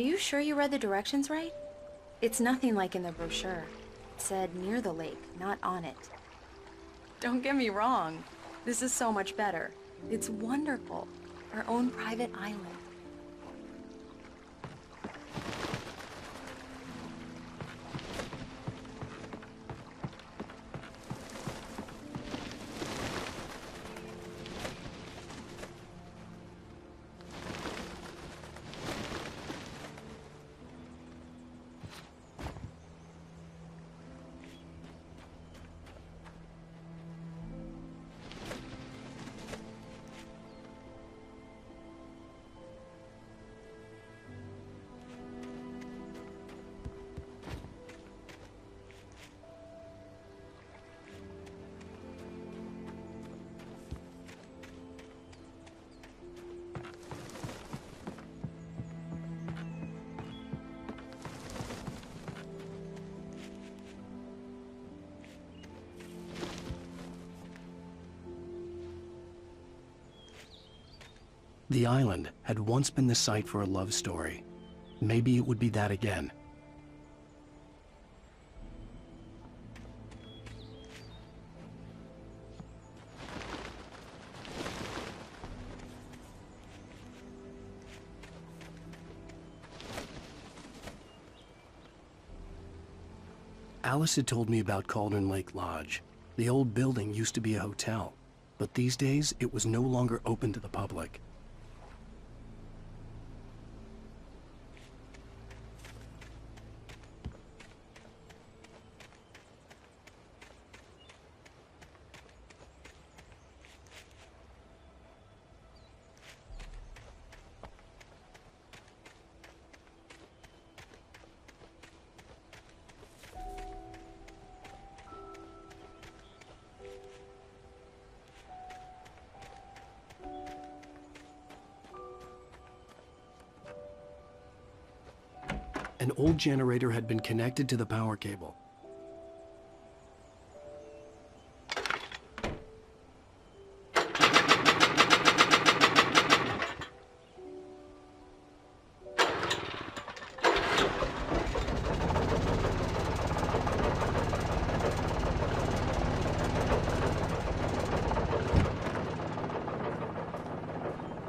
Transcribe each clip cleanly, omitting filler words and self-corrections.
you sure you read the directions right? It's nothing like in the brochure. It said near the lake, not on it. Don't get me wrong. This is so much better. It's wonderful. Our own private island. The island had once been the site for a love story. Maybe it would be that again. Alice had told me about Cauldron Lake Lodge. The old building used to be a hotel, but these days it was no longer open to the public. An old generator had been connected to the power cable.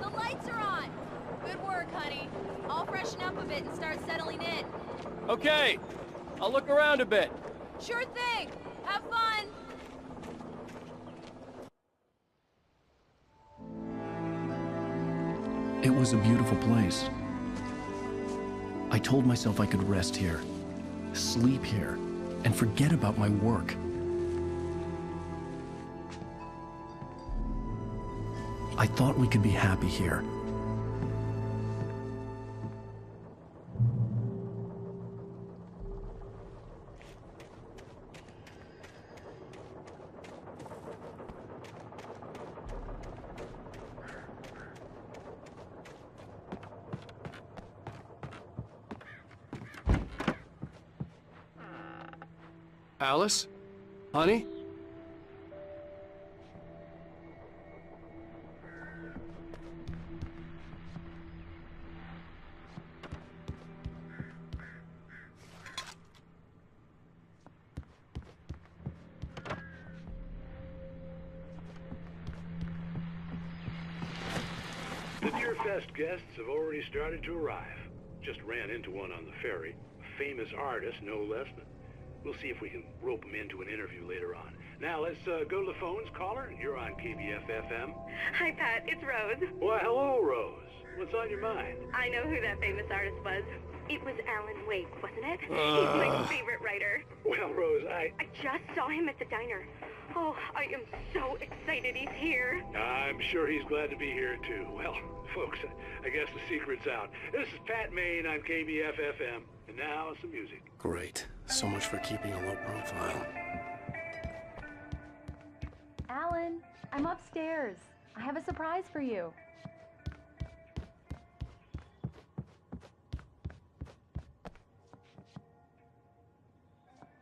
The lights are on! Good work, honey. I'll freshen up a bit and start settling in. Okay, I'll look around a bit. Sure thing! Have fun! It was a beautiful place. I told myself I could rest here, sleep here, and forget about my work. I thought we could be happy here. Alice? Honey? The Deer Fest guests have already started to arrive. Just ran into one on the ferry. A famous artist, no less. But we'll see if we can rope him into an interview later on. Now let's go to the phones. Caller, you're on KBF-FM. Hi, Pat. It's Rose. Why, hello, Rose. What's on your mind? I know who that famous artist was. It was Alan Wake, wasn't it? He's my favorite writer. Well, Rose, I just saw him at the diner. Oh, I am so excited he's here. I'm sure he's glad to be here, too. Well, folks, I guess the secret's out. This is Pat Maine on KBF-FM. And now, some music. Great. So much for keeping a low profile. Alan, I'm upstairs. I have a surprise for you.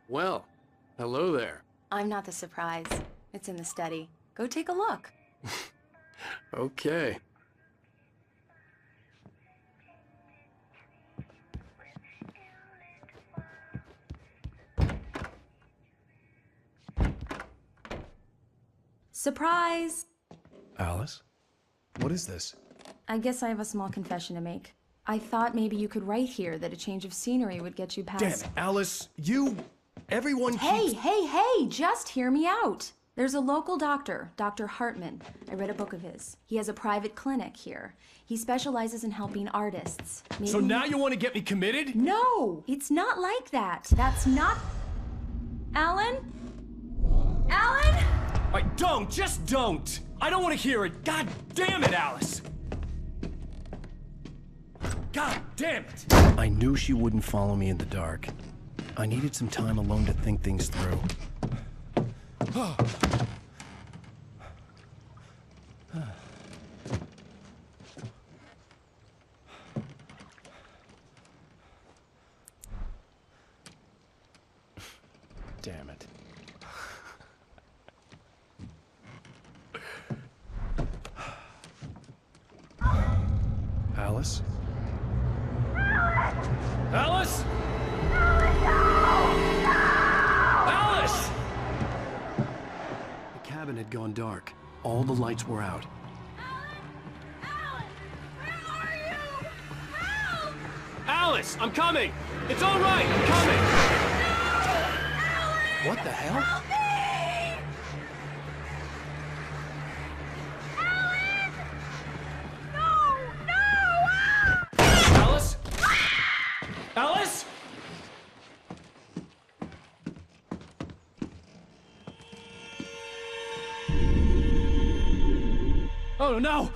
Well, hello there. I'm not the surprise. It's in the study. Go take a look. Okay. Surprise! Alice? What is this? I guess I have a small confession to make. I thought maybe you could write here that a change of scenery would get you past... Damn it, Alice, everyone Hey, hey, just hear me out. There's a local doctor, Dr. Hartman. I read a book of his. He has a private clinic here. He specializes in helping artists. Maybe... So now you want to get me committed? No, it's not like that. That's not... Alan? Alan? Just don't! I don't want to hear it! God damn it, Alice! God damn it! I knew she wouldn't follow me in the dark. I needed some time alone to think things through. Damn it. Alice? Alice? Alice! The cabin had gone dark. All the lights were out. Alan! Where are you? Help! Alice, I'm coming! It's all right, I'm coming! What the hell? Help me! Alan! No! Alice? Alice? Oh no!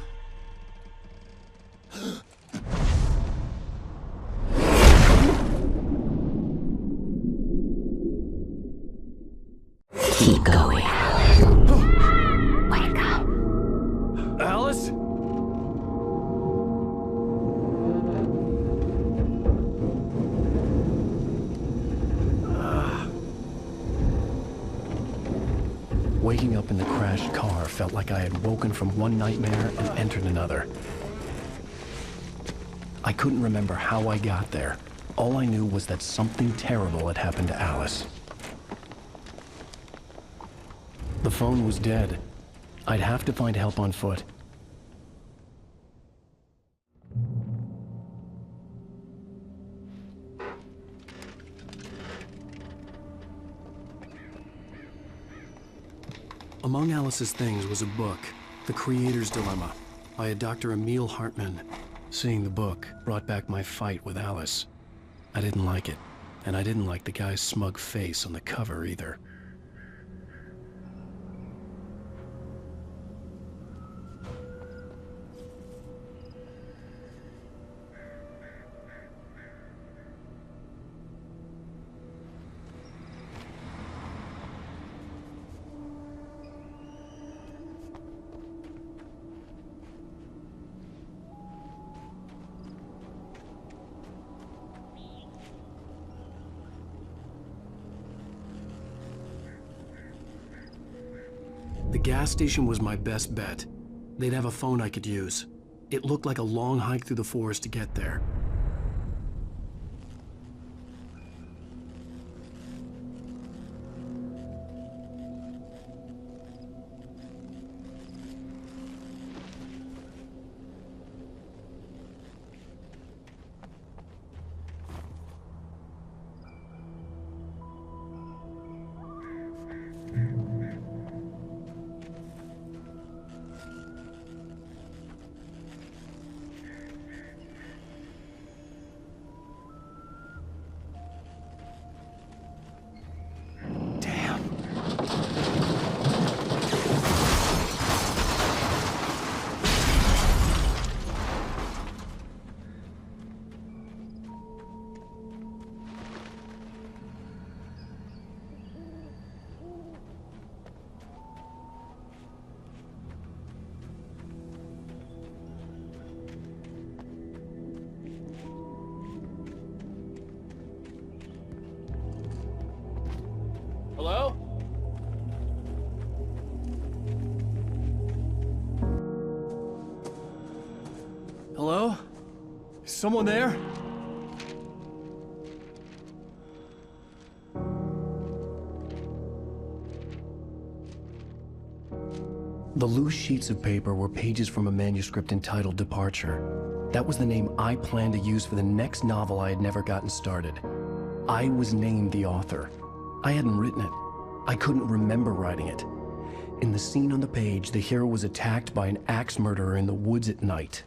Keep going, Alan. Wake up. Alice? Waking up in the crashed car felt like I had woken from one nightmare and entered another. I couldn't remember how I got there. All I knew was that something terrible had happened to Alice. The phone was dead. I'd have to find help on foot. Among Alice's things was a book, The Creator's Dilemma, by a Dr. Emil Hartman. Seeing the book brought back my fight with Alice. I didn't like it, and I didn't like the guy's smug face on the cover either. The gas station was my best bet. They'd have a phone I could use. It looked like a long hike through the forest to get there. Hello? Hello? Is someone there? The loose sheets of paper were pages from a manuscript entitled Departure. That was the name I planned to use for the next novel I had never gotten started. I was named the author. I hadn't written it. I couldn't remember writing it. In the scene on the page, the hero was attacked by an axe murderer in the woods at night.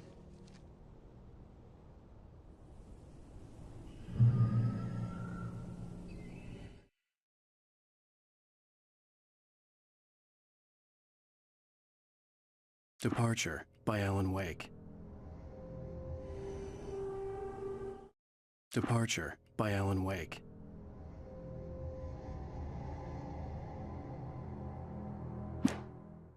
Departure by Alan Wake. Departure by Alan Wake.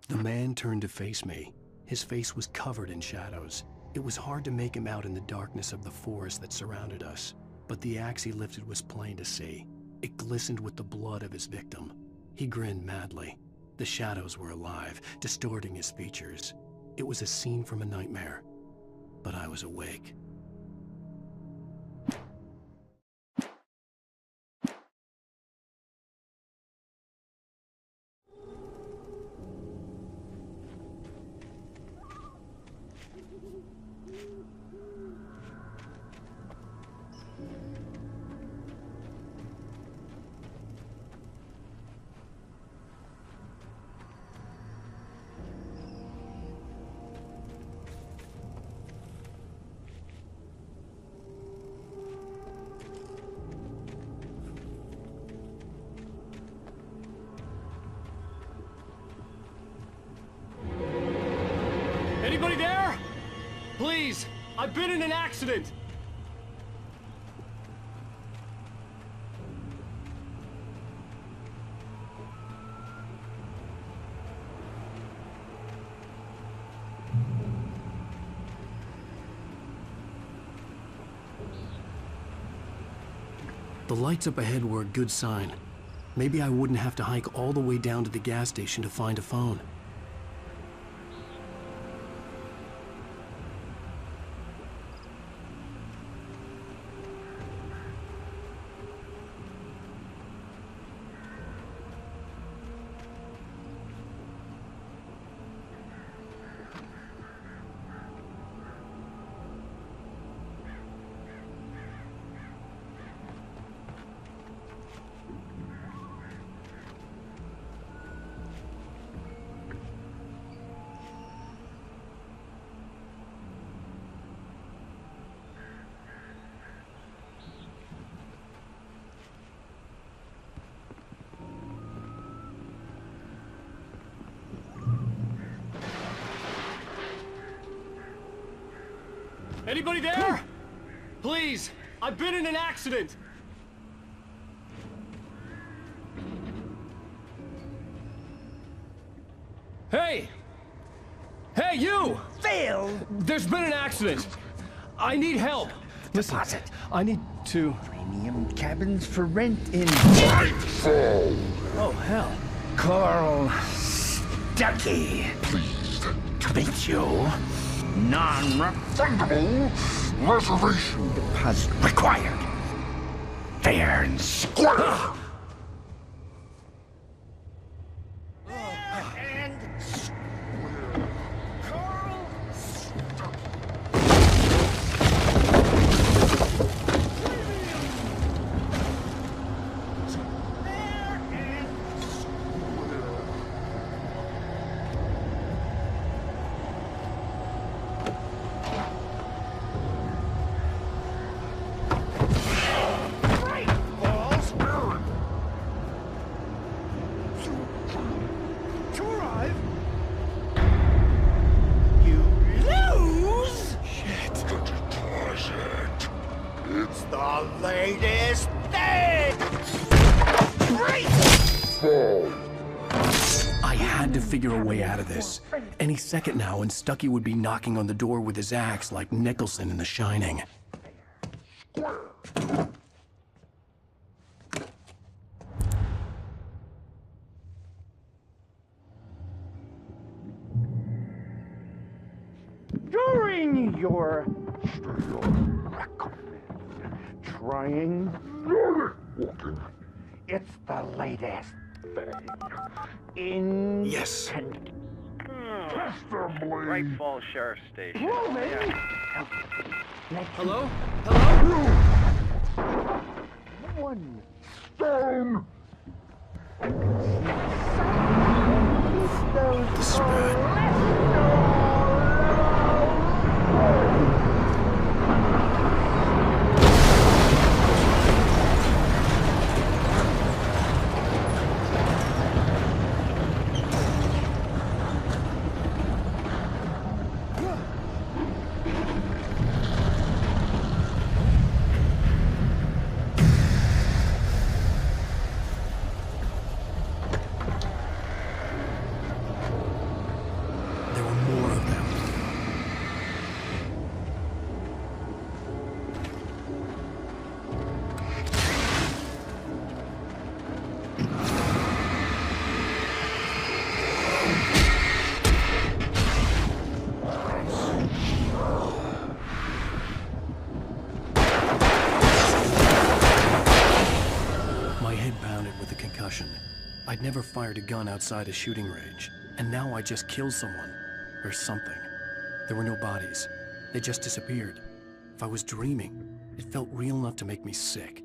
The man turned to face me. His face was covered in shadows. It was hard to make him out in the darkness of the forest that surrounded us, but the axe he lifted was plain to see. It glistened with the blood of his victim. He grinned madly. The shadows were alive, distorting his features. It was a scene from a nightmare, but I was awake. Anybody there? Please, I've been in an accident. The lights up ahead were a good sign. Maybe I wouldn't have to hike all the way down to the gas station to find a phone. Anybody there? Please, I've been in an accident. Hey! Hey, you! Phil! There's been an accident. I need help. Listen, Deposit. I need to... Premium cabins for rent in Oh, hell. Carl Stuckey. Pleased To meet you. Non-refundable reservation deposit required. Fair and square. latest thing! I had to figure a way out of this. Any second now, and Stuckey would be knocking on the door with his axe like Nicholson in The Shining. During your trying Walking. it's the latest thing in Yes. Bright Falls Sheriff's Station. Yeah. Hello? Hello? One stone. There were more of them. My head pounded with a concussion. I'd never fired a gun outside a shooting range, and now I just killed someone. Or something. There were no bodies. They just disappeared. If I was dreaming, it felt real enough to make me sick.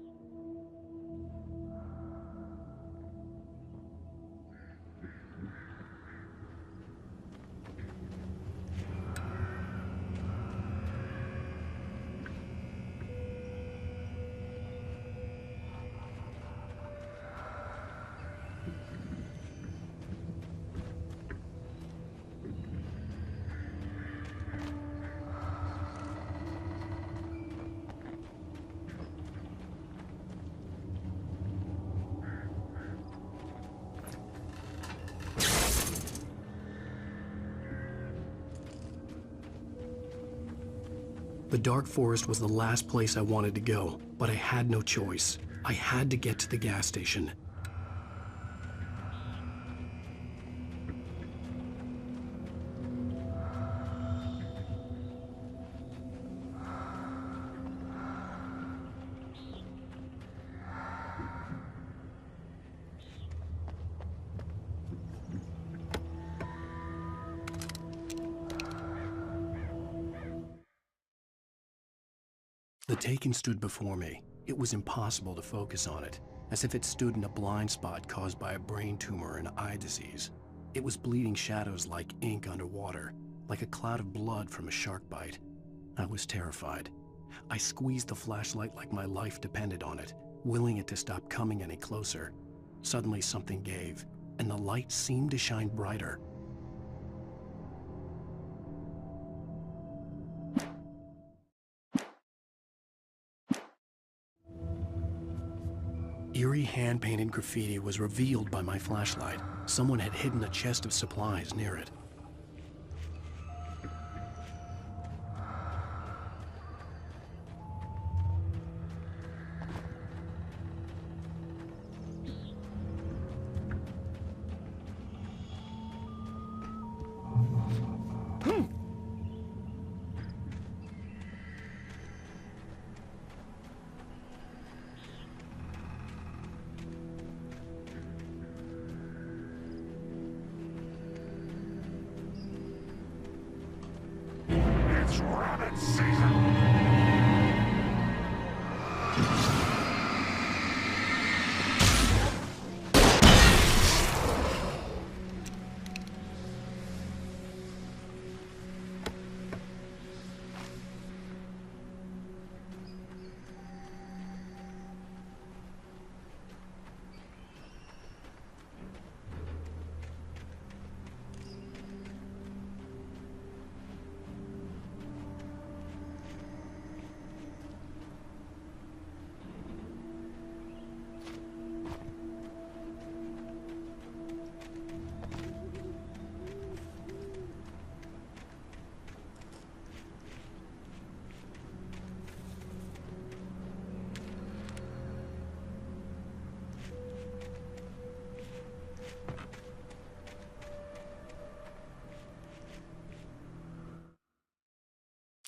The dark forest was the last place I wanted to go, but I had no choice. I had to get to the gas station. The Taken stood before me. It was impossible to focus on it, as if it stood in a blind spot caused by a brain tumor and eye disease. It was bleeding shadows like ink underwater, like a cloud of blood from a shark bite. I was terrified. I squeezed the flashlight like my life depended on it, willing it to stop coming any closer. Suddenly something gave, and the light seemed to shine brighter. Eerie hand-painted graffiti was revealed by my flashlight. Someone had hidden a chest of supplies near it. It's rabbit season.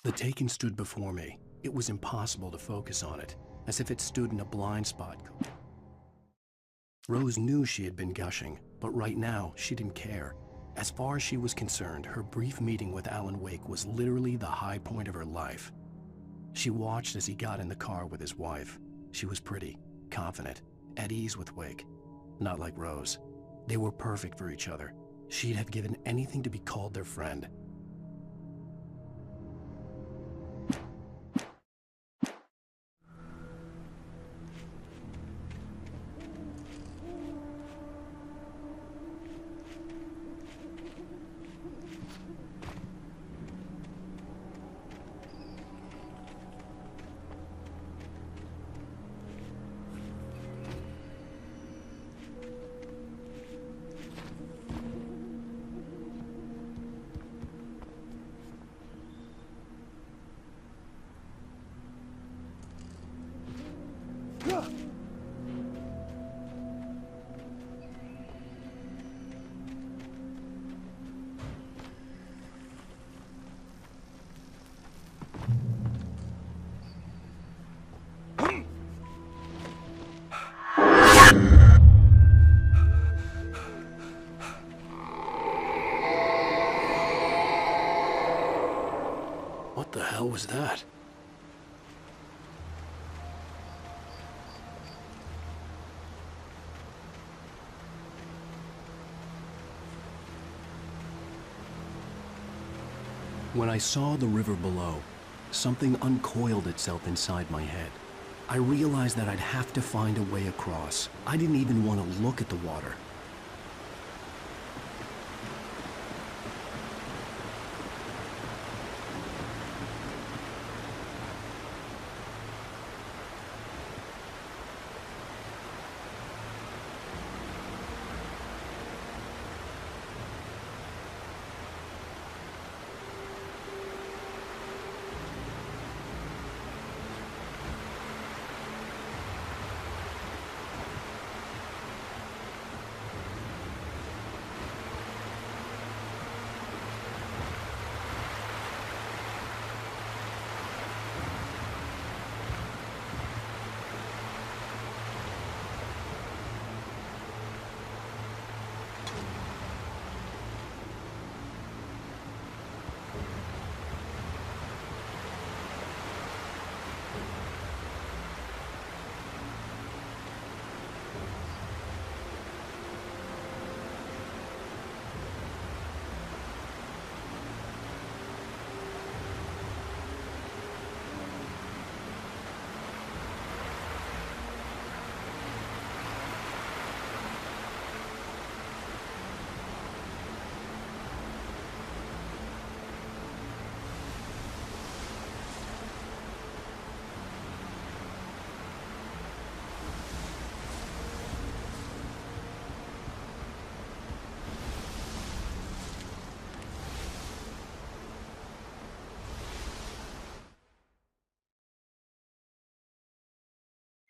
The Taken stood before me. It was impossible to focus on it, as if it stood in a blind spot. Rose knew she had been gushing, but right now, she didn't care. As far as she was concerned, her brief meeting with Alan Wake was literally the high point of her life. She watched as he got in the car with his wife. She was pretty, confident, at ease with Wake. Not like Rose. They were perfect for each other. She'd have given anything to be called their friend. What the hell was that? When I saw the river below, something uncoiled itself inside my head. I realized that I'd have to find a way across. I didn't even want to look at the water.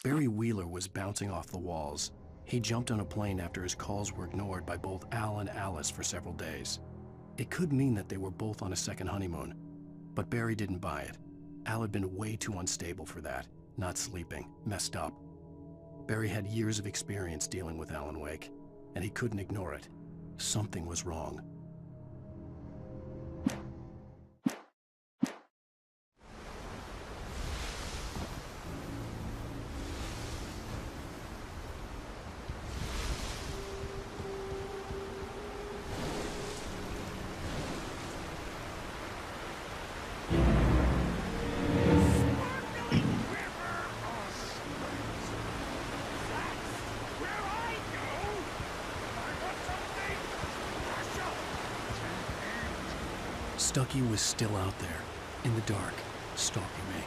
Barry Wheeler was bouncing off the walls. He jumped on a plane after his calls were ignored by both Al and Alice for several days. It could mean that they were both on a second honeymoon, but Barry didn't buy it. Al had been way too unstable for that, not sleeping, messed up. Barry had years of experience dealing with Alan Wake, and he couldn't ignore it. Something was wrong. Stucky was still out there, in the dark, stalking me.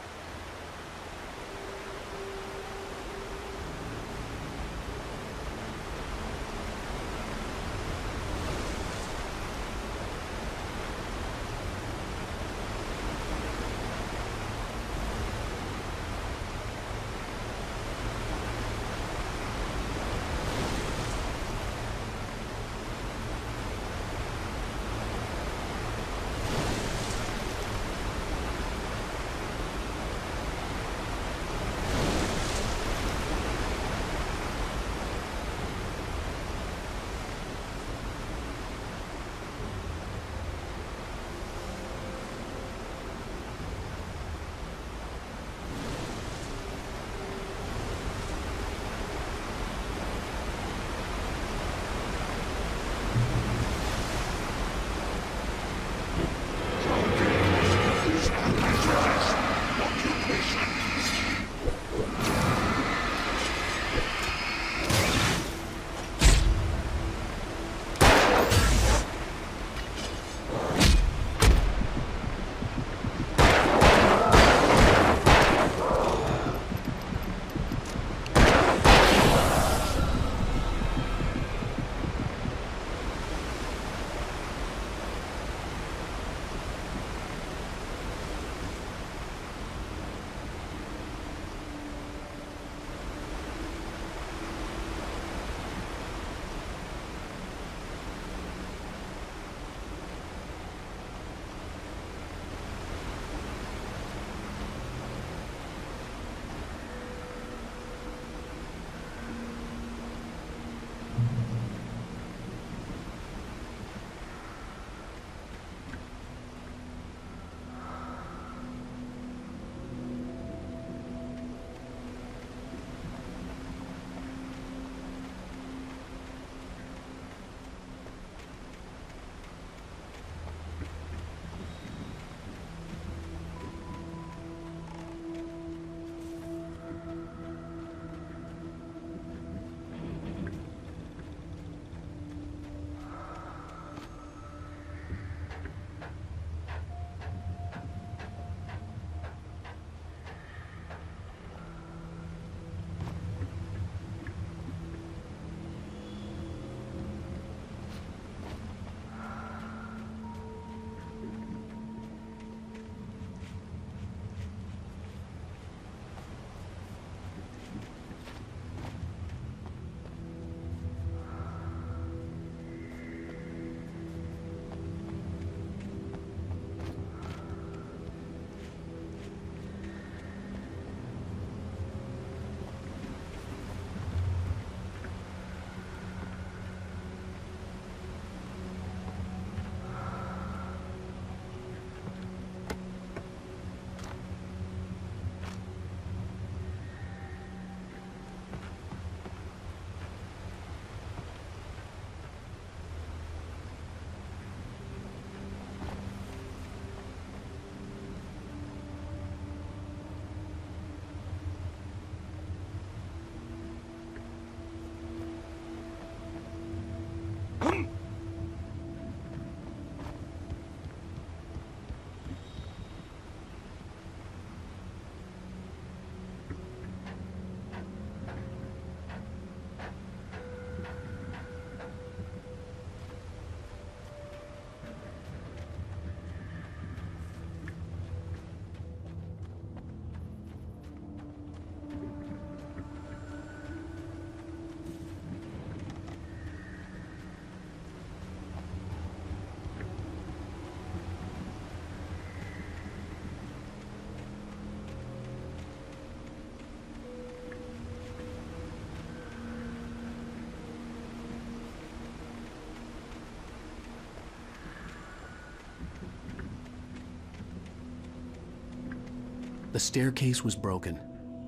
The staircase was broken.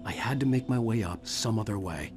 I had to make my way up some other way.